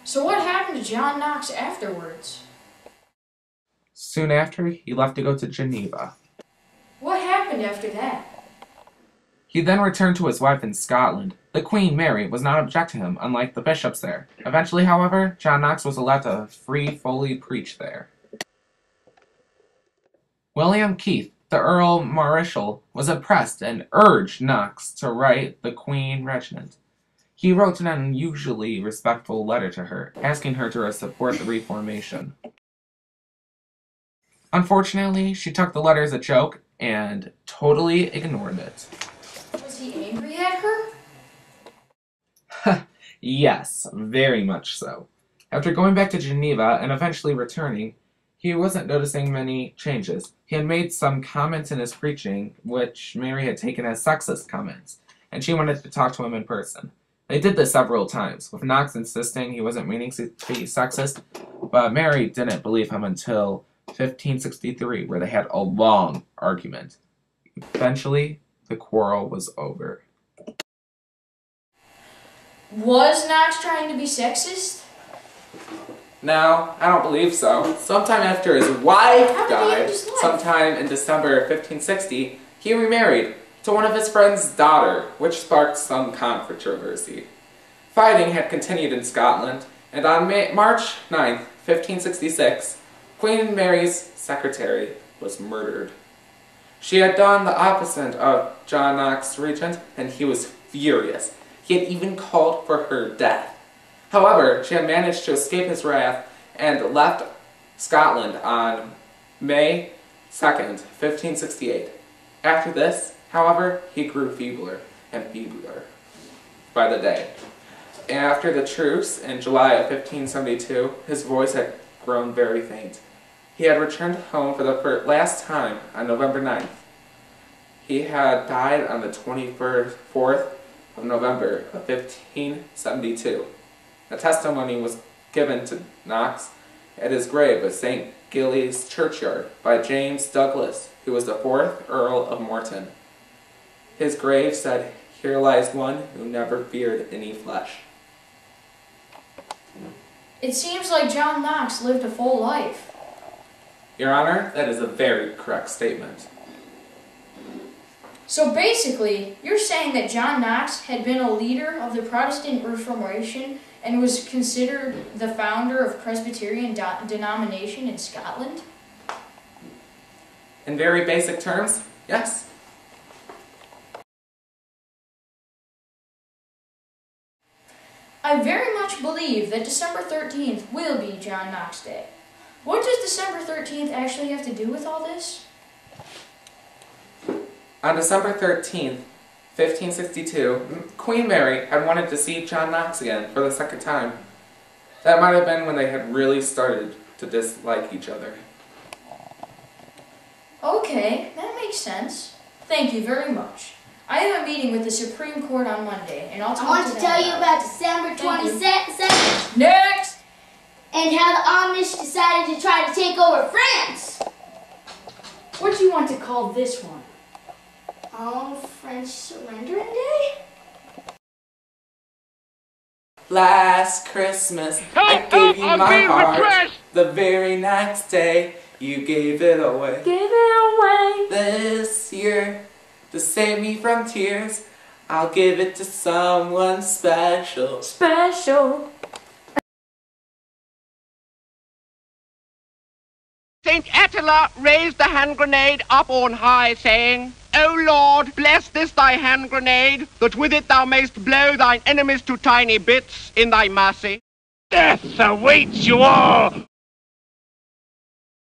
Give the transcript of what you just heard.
So what happened to John Knox afterwards? Soon after, he left to go to Geneva. What happened after that? He then returned to his wife in Scotland. The Queen, Mary, was not object to him, unlike the bishops there. Eventually, however, John Knox was allowed to fully preach there. William Keith, the Earl Marischal, was impressed and urged Knox to write the Queen Regent. He wrote an unusually respectful letter to her, asking her to support the Reformation. Unfortunately, she took the letter as a joke and totally ignored it. Was he angry at her? Yes, very much so. After going back to Geneva and eventually returning, he wasn't noticing many changes. He had made some comments in his preaching, which Mary had taken as sexist comments, and she wanted to talk to him in person. They did this several times, with Knox insisting he wasn't meaning to be sexist, but Mary didn't believe him until 1563, where they had a long argument. Eventually, the quarrel was over. Was Knox trying to be sexist? No, I don't believe so. Sometime after his wife died, his life? sometime in December 1560, he remarried to one of his friend's daughter, which sparked some controversy. Fighting had continued in Scotland, and on March 9th, 1566, Queen Mary's secretary was murdered. She had done the opposite of John Knox, regent, and he was furious. He had even called for her death. However, she had managed to escape his wrath and left Scotland on May 2nd, 1568. After this, however, he grew feebler and feebler by the day. After the truce in July of 1572, his voice had grown very faint. He had returned home for the last time on November 9th. He had died on the 24th of November of 1572. A testimony was given to Knox at his grave at St. Gilles Churchyard by James Douglas, who was the 4th Earl of Morton. His grave said, "Here lies one who never feared any flesh." It seems like John Knox lived a full life. Your Honor, that is a very correct statement. So basically, you're saying that John Knox had been a leader of the Protestant Reformation and was considered the founder of Presbyterian denomination in Scotland? In very basic terms, yes. I very much believe that December 13th will be John Knox Day. What does December 13th actually have to do with all this? On December 13th, 1562, Queen Mary had wanted to see John Knox again for the second time. That might have been when they had really started to dislike each other. Okay, that makes sense. Thank you very much. I have a meeting with the Supreme Court on Monday, and I'll talk to them. I want to tell you about December 22nd. Next! And how the Amish decided to try to take over France. What do you want to call this one? French Surrendering Day? Last Christmas, I gave you my heart. The very next day, you gave it away. Give it away. This year, to save me from tears, I'll give it to someone special. Special. Saint Attila raised the hand grenade up on high, saying, O Lord, bless this thy hand grenade, that with it thou mayst blow thine enemies to tiny bits in thy mercy. Death awaits you all!